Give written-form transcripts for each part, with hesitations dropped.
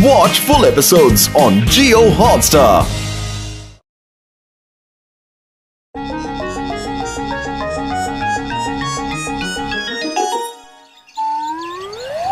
Watch full episodes on Jio Hotstar.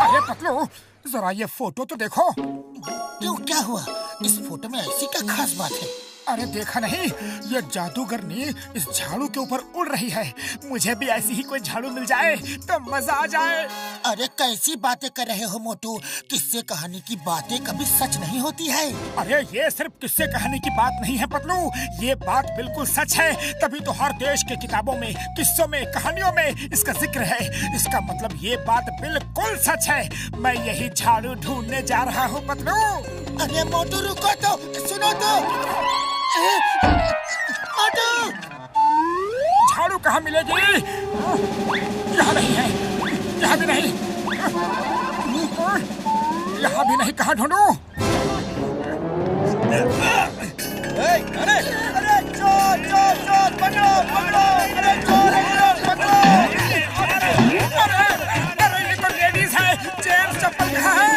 अरे पतलू, जरा ये फोटो तो देखो। क्यों, क्या हुआ? इस फोटो में ऐसी क्या खास बात है? अरे देखा नहीं, ये जादूगरनी इस झाड़ू के ऊपर उड़ रही है। मुझे भी ऐसी ही कोई झाड़ू मिल जाए तो मजा आ जाए। अरे कैसी बातें कर रहे हो मोटू? किस्से कहानी की बातें कभी सच नहीं होती है। अरे ये सिर्फ किस्से कहानी की बात नहीं है पतलू, ये बात बिल्कुल सच है। तभी तो हर देश के किताबों में, किस्सों में, कहानियों में इसका जिक्र है। इसका मतलब ये बात बिल्कुल सच है। मैं यही झाड़ू ढूंढने जा रहा हूँ पतलू। अरे मोटू रुको तो, सुनो तो। मोटू! झाड़ू कहाँ मिलेगी? यहाँ नहीं है, यहाँ भी नहीं, यहाँ भी नहीं। कहाँ ढूंढूं? अरे अरे चोर चोर चोर, पकड़ो पकड़ो, अरे चोर पकड़ो। अरे ये तो लेडीज है, जेंट्स चप्पल कहाँ है?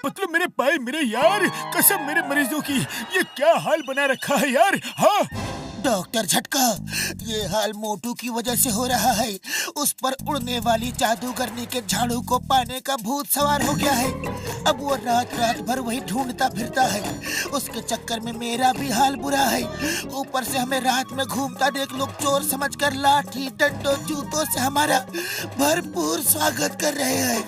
पतलू मेरे पाए, मेरे यार, कसम मेरे मरीजों की, ये क्या हाल बना रखा है यार। हाँ डॉक्टर झटका, ये हाल मोटू की वजह से हो रहा है। उस पर उड़ने वाली जादूगरनी के झाड़ू को पाने का भूत सवार हो गया है। अब वो रात रात भर वही ढूंढता फिरता है। उसके चक्कर में मेरा भी हाल बुरा है। ऊपर से हमें रात में घूमता देख लोग चोर समझकर लाठी डंडों जूतों से हमारा भरपूर स्वागत कर रहे हैं।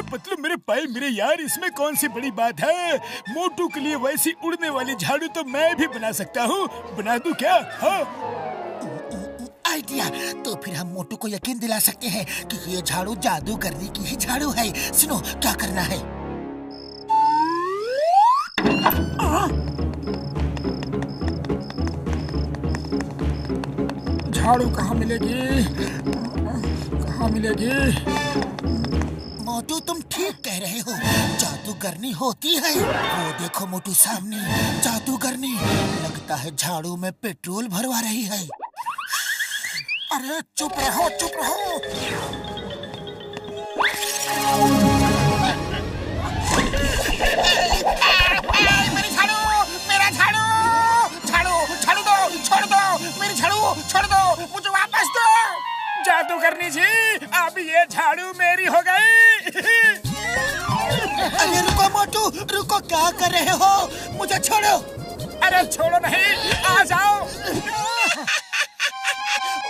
पतलू मेरे पाए, मेरे यार, इसमें कौन सी बड़ी बात है? मोटू के लिए वैसी उड़ने वाली झाड़ू तो मैं भी बना सकता हूँ। बना दूं क्या? हाँ आइडिया। तो फिर हम मोटू को यकीन दिला सकते हैं कि ये झाड़ू जादूगरनी की ही झाड़ू है। सुनो क्या करना है। झाड़ू कहाँ मिलेगी? कहाँ मिलेगी? मोटू तुम ठीक कह रहे हो, जादूगरनी होती है। वो देखो मोटू सामने, जादूगरनी। लगता है झाड़ू में पेट्रोल भरवा रही है। अरे चुप रहो, चुप रहो। मेरी झाड़ू, मेरा झाड़ू, झाड़ू झाड़ू दो, छोड़ दो मेरी झाड़ू, छोड़ दो, मुझे वापस दो। जादूगरनी जी, अब ये झाड़ू मेरी हो गई। अरे रुको मोटू, रुको, क्या कर रहे हो? मुझे छोड़ो। अरे छोड़ो नहीं, आ जाओ।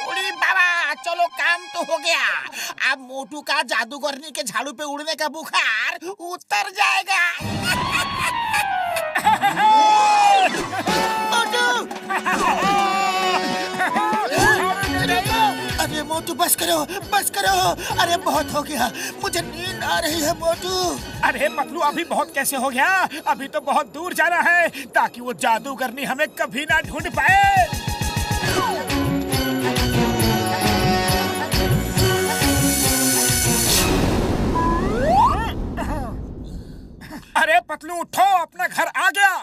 उड़ी बाबा, चलो काम तो हो गया। अब मोटू का जादूगरनी के झाड़ू पे उड़ने का बुखार उतर जाएगा। अरे मोटू बस करो, बस करो। अरे बहुत हो गया, मुझे नींद आ रही है मोटू। अरे पतलू अभी बहुत कैसे हो गया? अभी तो बहुत दूर जाना है ताकि वो जादूगरनी हमें कभी ना ढूंढ पाए। अरे पतलू उठो, अपना घर आ गया।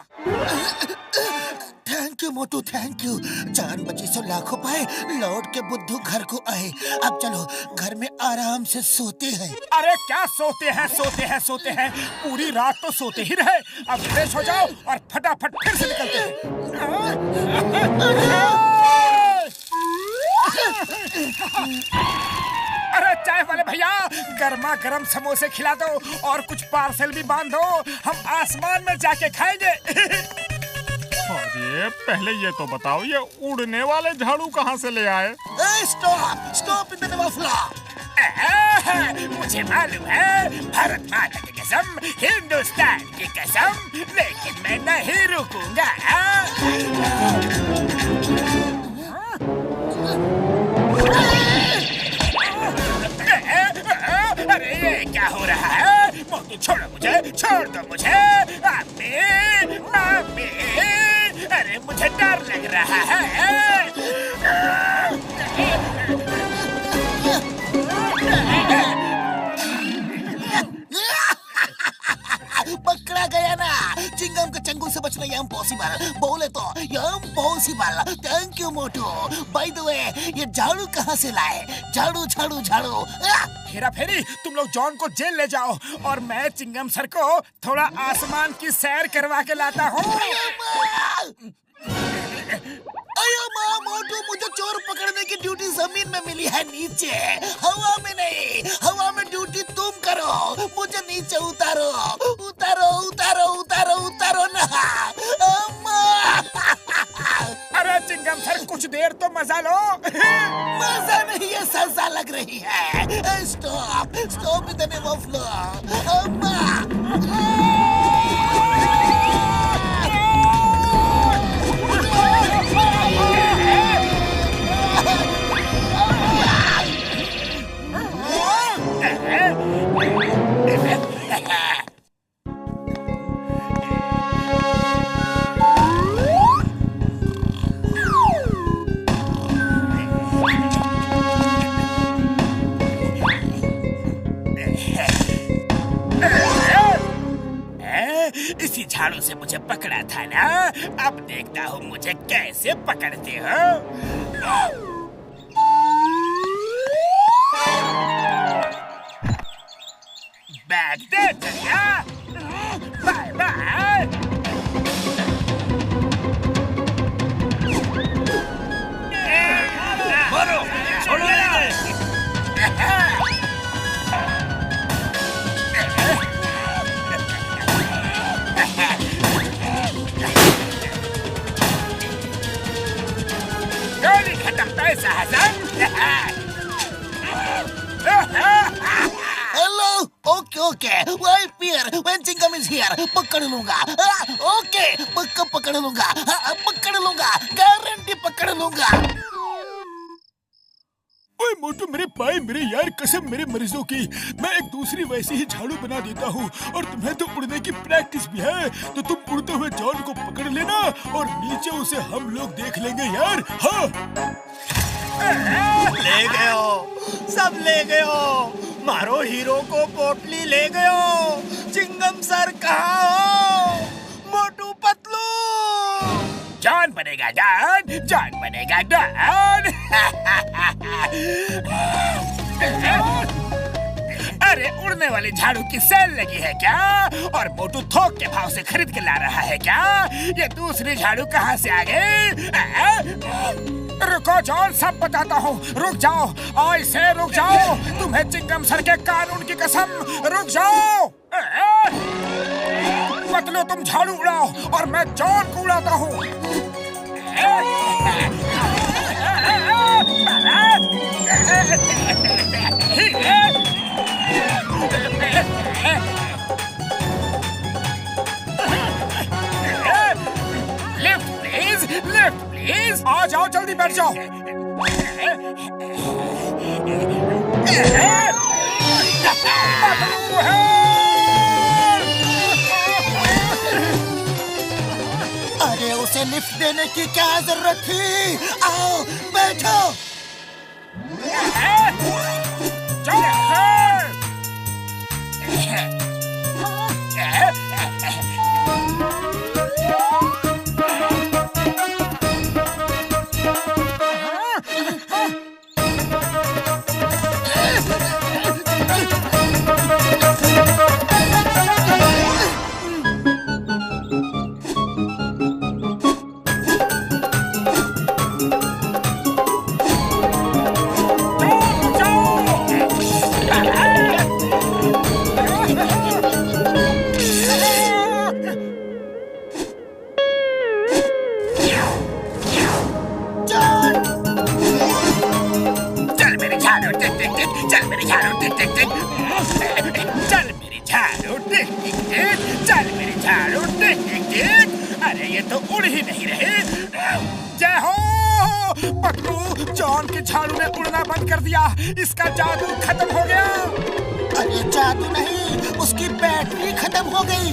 Thank you Motu, thank you. जान बची सो लाखों पाए, लौट के बुद्धू घर को आए। अब चलो घर में आराम से सोते हैं। अरे क्या सोते हैं, सोते हैं, सोते हैं, पूरी रात तो सोते ही रहे। अब फ्रेश हो जाओ और फटाफट फिर से निकलते हैं। अरे चाय वाले भैया, गर्मा गर्म समोसे खिला दो और कुछ पार्सल भी बांध दो, हम आसमान में जाके खाएंगे। अरे पहले ये तो बताओ, ये उड़ने वाले झाड़ू कहाँ से ले आए? Stop stop in the muffler. मुझे मालूम है, भारत माता की कसम, हिंदुस्तान की कसम, लेकिन मैं नहीं रुकूंगा। अरे ये क्या हो रहा है? मोटू छोड़ो मुझे, छोड़ दो मुझे। मम्मी, मम्मी, अरे मुझे डर लग रहा है। पकड़ा गया ना। चिंगम के चंगुल से बचना ये इम्पॉसिबल इम्पॉसिबल बोले तो impossible. Thank you Motu. By the way ये झाड़ू कहाँ से लाए? झाड़ू झाड़ू झाड़ू। हेरा फेरी, तुम लोग जॉन को जेल ले जाओ और मैं चिंगम सर को थोड़ा आसमान की सैर करवा के लाता हूँ। अयो माँ मोटू, मुझे चोर पकड़ने की ड्यूटी जमीन में मिली है, नीचे हवा में नहीं। हवा में ड्यूटी तुम करो, मुझे नीचे उतारो उतारो उतारो उतारो उतारो ना। अरे चिंगम सर, कुछ देर तो मजा लो। मजा नहीं है, सजा लग रही है। Stop stop in the name of law. इसी झाड़ू से मुझे पकड़ा था ना, अब देखता हूँ मुझे कैसे पकड़ते हो। बैग दे चलिया। Bye bye. मारो, छोड़ो इन्हें। गोली खत्म पैसा Hasan. Hello, okay okay, why fear when Chingum is here, पकड़ लूंगा। ओके, पक्का पकड़ लूंगा, पकड़ लूंगा, गारंटी पकड़ लूंगा। ओए मोटू, मेरे भाई, मेरे यार, कसम मेरे मरीजों की, मैं एक दूसरी वैसी ही झाड़ू बना देता हूँ। और तुम्हें तो उड़ने की प्रैक्टिस भी है, तो तुम उड़ते हुए जॉन को पकड़ लेना और नीचे उसे हम लोग देख लेंगे यार। हाँ, ले गए हो, सब ले गए हो। मारो हीरो को, पोटली ले गए हो। चिंगम सर कहाँ हो? मोटू पतलू। जॉन बनेगा डॉन, जॉन बनेगा डॉन। अरे उड़ने वाली झाड़ू की सेल लगी है क्या? और मोटू थोक के भाव से खरीद के ला रहा है क्या? ये दूसरी झाड़ू कहाँ से आ गई? रुको जॉन, सब बताता हूँ। रुक जाओ, आज से रुक जाओ। तुम्हें चिंगम सर के कानून की कसम, रुक जाओ। पतलू, तुम झाड़ू उड़ाओ और मैं जॉन को उड़ाता हूँ। Lift please, lift please. आ जाओ, जल्दी बैठ जाओ। अरे उसे लिफ्ट देने की क्या जरूरत थी? आओ बैठो। चल मेरी झाड़ू, टिक टिक टिक। चल मेरी झाड़ू, टिक टिक टिक। चल मेरी झाड़ू, टिक टिक टिक। अरे ये तो उड़ ही नहीं रही। जय हो पतलू, जॉन की झाड़ू ने उड़ना बंद कर दिया। इसका जादू खत्म हो गया। अरे जादू नहीं, उसकी बैटरी खत्म हो गई।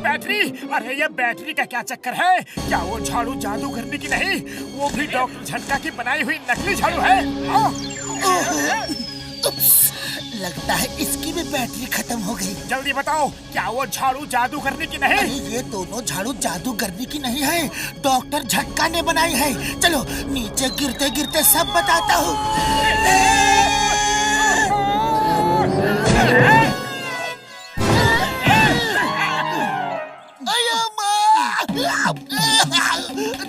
बैटरी? अरे ये बैटरी का क्या चक्कर है? क्या वो झाड़ू जादू करने की नहीं, वो भी डॉक्टर झटका की बनाई हुई नकली झाड़ू है। लगता है इसकी भी बैटरी खत्म हो गई। जल्दी बताओ, क्या वो झाड़ू जादू करने की नहीं? अरे ये दोनों झाड़ू जादू करने की नहीं है, डॉक्टर झटका ने बनाई है। चलो नीचे गिरते गिरते सब बताता हूँ।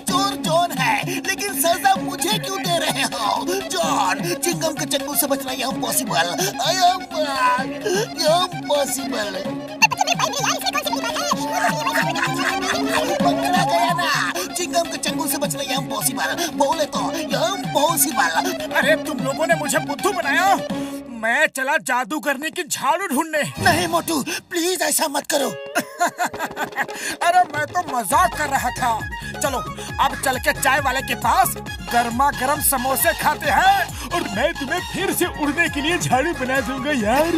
चोर जॉन है, लेकिन सजा मुझे क्यों दे रहे हो? जॉन, चिंगम के चंगुल से बचना इम्पॉसिबल, इम्पॉसिबल। पकड़ा गया ना, चिंगम के चंगुल से बचना इम्पॉसिबल, बोले तो इम्पॉसिबल। अरे तुम लोगों ने मुझे बुद्धू बनाया। मैं चला जादू करने की झाड़ू ढूंढने। नहीं मोटू, प्लीज ऐसा मत करो। अरे मैं तो मजाक कर रहा था। चलो अब चल के चाय वाले के पास गर्मा गर्म समोसे खाते हैं और मैं तुम्हें फिर से उड़ने के लिए झाड़ू बना दूंगा यार।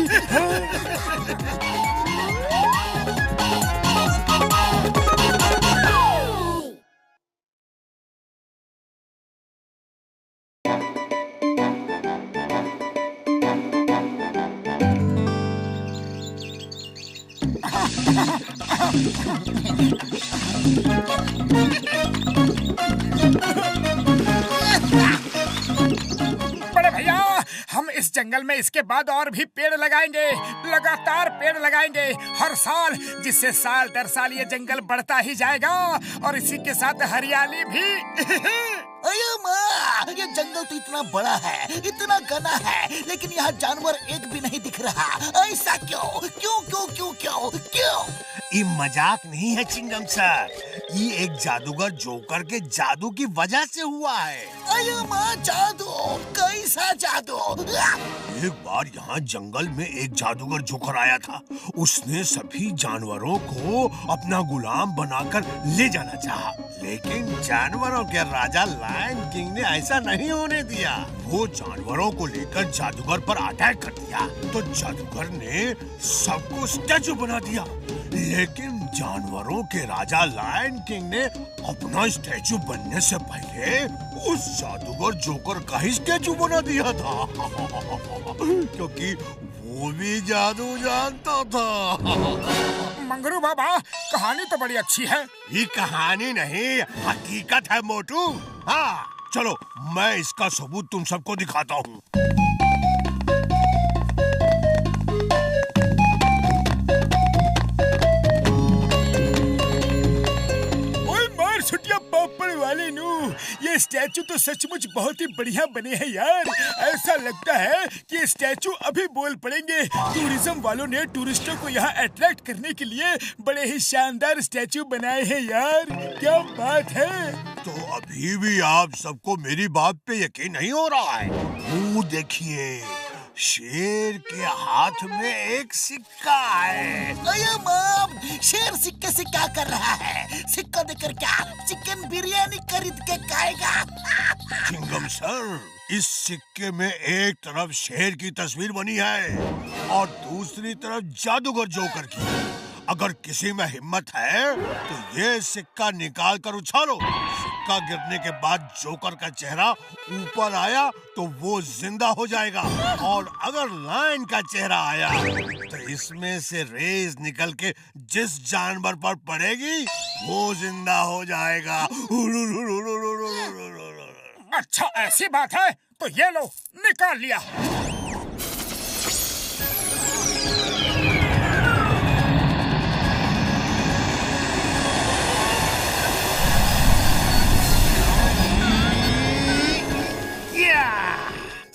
बड़े भैया, हम इस जंगल में इसके बाद और भी पेड़ लगाएंगे, लगातार पेड़ लगाएंगे हर साल, जिससे साल दर साल ये जंगल बढ़ता ही जाएगा और इसी के साथ हरियाली भी। अरे माँ, ये जंगल तो इतना बड़ा है, इतना घना है, लेकिन यहाँ जानवर एक भी नहीं दिख रहा। ऐसा क्यों? क्यों क्यों क्यों क्यों क्यों? ये मजाक नहीं है चिंगम सर, ये एक जादूगर जोकर के जादू की वजह से हुआ है। अरे माँ, जादू? कैसा जादू? एक बार यहाँ जंगल में एक जादूगर जोकर आया था। उसने सभी जानवरों को अपना गुलाम बनाकर ले जाना चाहा, लेकिन जानवरों के राजा लायन किंग ने ऐसा नहीं होने दिया। वो जानवरों को लेकर जादूगर पर अटैक कर दिया, तो जादूगर ने सबको स्टैचू बना दिया, लेकिन जानवरों के राजा लायन किंग ने अपना स्टैचू बनने से पहले उस जादूगर जोकर का ही स्टैचू बना दिया था। क्योंकि वो भी जादू जानता था। मंगरू बाबा, कहानी तो बड़ी अच्छी है। ये कहानी नहीं, हकीकत है मोटू। हाँ चलो, मैं इसका सबूत तुम सबको दिखाता हूँ। वाले नू, ये स्टैचू तो सचमुच बहुत ही बढ़िया बने हैं यार। ऐसा लगता है कि स्टैचू अभी बोल पड़ेंगे। टूरिज्म वालों ने टूरिस्टों को यहाँ अट्रैक्ट करने के लिए बड़े ही शानदार स्टैचू बनाए हैं यार। क्या बात है। तो अभी भी आप सबको मेरी बात पे यकीन नहीं हो रहा है? वो देखिए, शेर के हाथ में एक सिक्का है। अरे माम, शेर सिक्के से क्या कर रहा है? सिक्का देकर क्या चिकन बिरयानी खरीद के खाएगा? चिंगम सर, इस सिक्के में एक तरफ शेर की तस्वीर बनी है और दूसरी तरफ जादूगर जोकर की। अगर किसी में हिम्मत है तो ये सिक्का निकाल कर उछालो। सिक्का गिरने के बाद जोकर का चेहरा ऊपर आया तो वो जिंदा हो जाएगा, और अगर लायन का चेहरा आया तो इसमें से रेज निकल के जिस जानवर पर पड़ेगी वो जिंदा हो जाएगा। अच्छा ऐसी बात है, तो ये लो, निकाल लिया।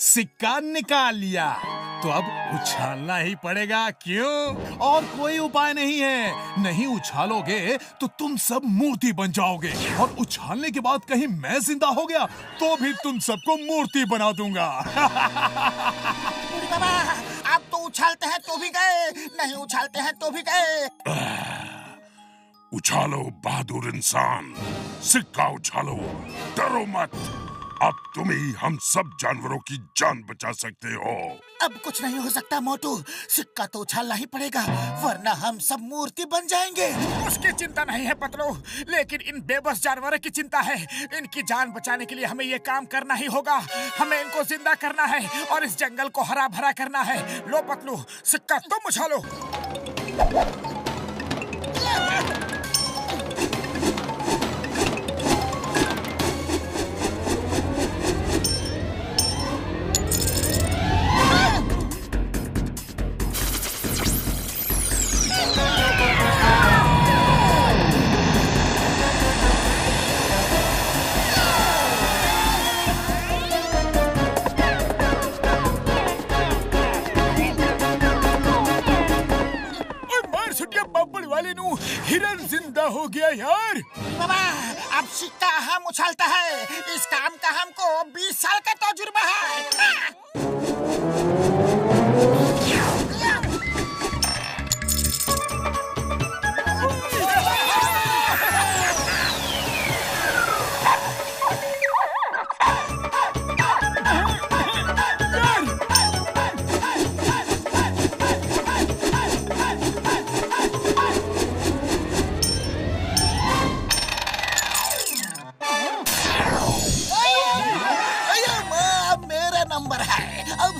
सिक्का निकाल लिया तो अब उछालना ही पड़ेगा। क्यों? और कोई उपाय नहीं है। नहीं उछालोगे तो तुम सब मूर्ति बन जाओगे, और उछालने के बाद कहीं मैं जिंदा हो गया तो भी तुम सबको मूर्ति बना दूंगा। बाबा, आप तो उछालते हैं तो भी गए, नहीं उछालते हैं तो भी गए। उछालो बहादुर इंसान, सिक्का उछालो, डरो मत। अब तुम ही हम सब जानवरों की जान बचा सकते हो। अब कुछ नहीं हो सकता मोटू, सिक्का तो उछालना ही पड़ेगा वरना हम सब मूर्ति बन जाएंगे। उसकी चिंता नहीं है पतलू, लेकिन इन बेबस जानवरों की चिंता है। इनकी जान बचाने के लिए हमें ये काम करना ही होगा। हमें इनको जिंदा करना है और इस जंगल को हरा भरा करना है। लो पतलू, सिक्का तुम उछालो। हिरन जिंदा हो गया यार। बाबा, अब सिक्का हम उछालता है। इस काम का हमको 20 साल का तजुर्बा है।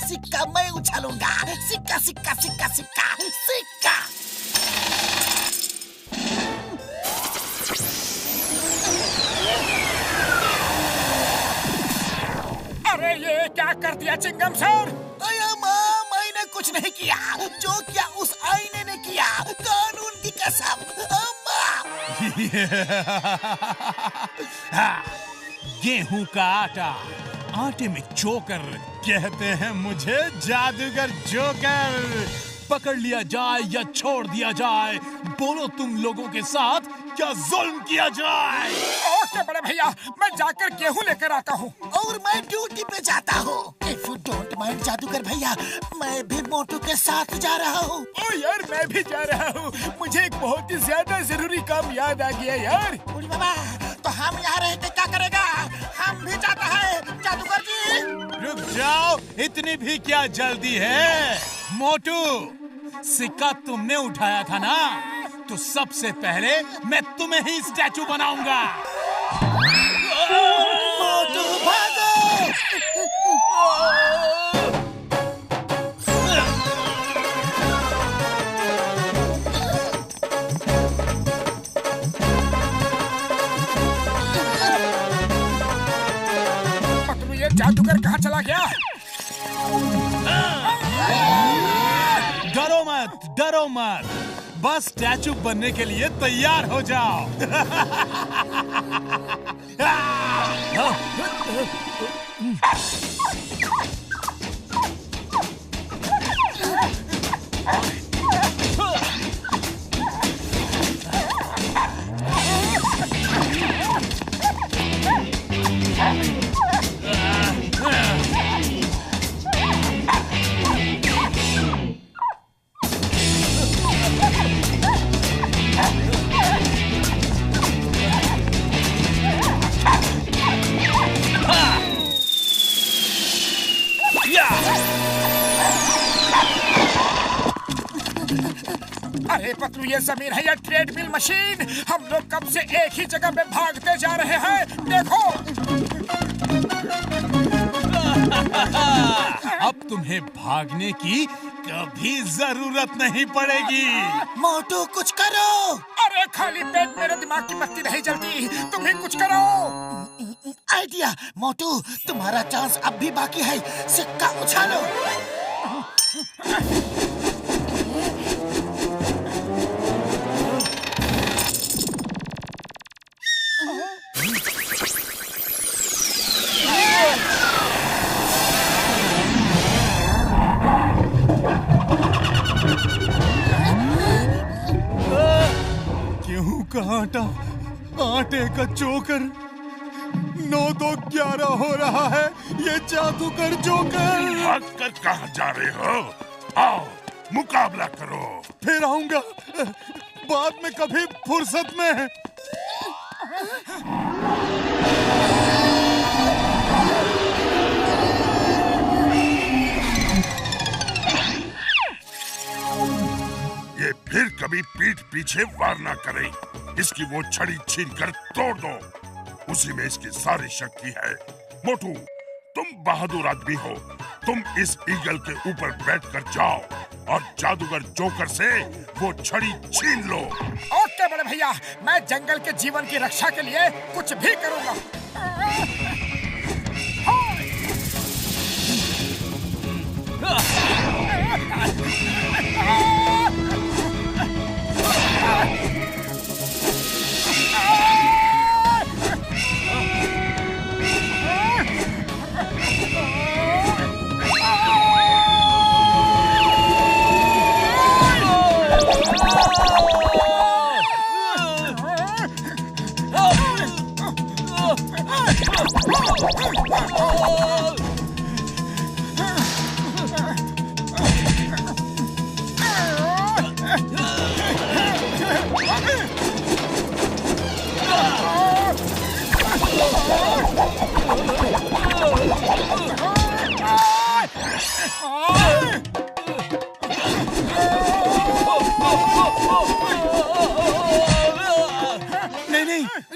सिक्का मैं उछालूंगा। सिक्का सिक्का सिक्का सिक्का सिक्का। अरे ये क्या कर दिया चिंगम सर? अरे माँ, मैंने कुछ नहीं किया। जो किया उस आईने ने किया, कानून की कसम। गेहूं का आटा आटे में चोकर कहते हैं मुझे जादूगर जोकर। पकड़ लिया जाए या छोड़ दिया जाए, बोलो तुम लोगों के साथ क्या जुल्म किया जाए? ओके बड़े भैया, मैं जाकर गेहूं लेकर आता हूँ। और मैं ड्यूटी पे जाता हूँ। इफ यू डोंट माइंड जादूगर भैया, मैं भी मोटू के साथ जा रहा हूँ। ओ यार, मैं भी जा रहा हूँ। मुझे एक बहुत ही ज्यादा जरूरी काम याद आ गया यार। बूढ़ी बाबा, तो हम यहाँ रहते क्या करेगा? हम भी जाता है जादूगर जी। रुक जाओ, इतनी भी क्या जल्दी है? मोटू, सिक्का तुमने उठाया था ना, तो सबसे पहले मैं तुम्हें ही स्टैचू बनाऊंगा। मोटू भागो! पतलू, ये जादूगर कहाँ चला गया? डरो मत, डरो मत, बस स्टैचू बनने के लिए तैयार हो जाओ। अरे पतलू, ये जमीन है या ट्रेडमिल मशीन? हम लोग कब से एक ही जगह पे भागते जा रहे हैं, देखो। अब तुम्हें भागने की कभी जरूरत नहीं पड़ेगी। मोटू, कुछ करो। अरे खाली पेट मेरे दिमाग की बत्ती नहीं जलती, तुम ही कुछ करो। आइडिया। मोटू, तुम्हारा चांस अब भी बाकी है। सिक्का उछालो। गेहूं का आटा, आटे का चोकर, 9 तो 11 हो रहा है। ये जादूगर जोकर। भाग कर कहाँ जा रहे हो? आओ, मुकाबला करो। फिर आऊंगा, बाद में कभी फुर्सत में। पीछे वार ना करे। इसकी वो छड़ी छीन कर तोड़ दो, उसी में इसकी सारी शक्ति है। मोटू, तुम बहादुर आदमी हो, तुम इस ईगल के ऊपर बैठकर जाओ और जादूगर जोकर से वो छड़ी छीन लो। ओके बड़े भैया, मैं जंगल के जीवन की रक्षा के लिए कुछ भी करूंगा।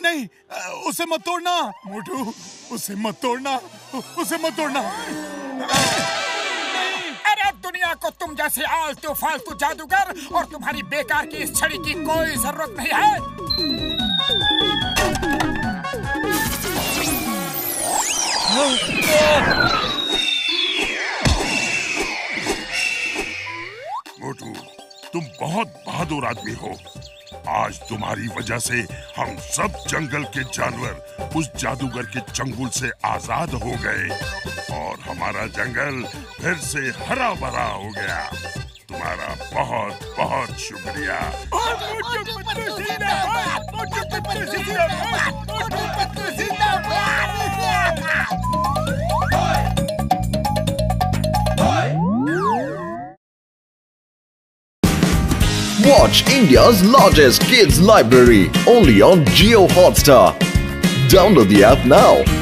नहीं, उसे मत तोड़ना मोटू, उसे मत तोड़ना, उसे मत तोड़ना। अरे दुनिया को तुम जैसे आलतू फालतू जादूगर और तुम्हारी बेकार की इस छड़ी की कोई जरूरत नहीं है। मोटू, तुम बहुत बहादुर आदमी हो। आज तुम्हारी वजह से हम सब जंगल के जानवर उस जादूगर के चंगुल से आजाद हो गए और हमारा जंगल फिर से हरा भरा हो गया। तुम्हारा बहुत बहुत शुक्रिया। Watch India's largest kids library only on Jio Hotstar. Download the app now.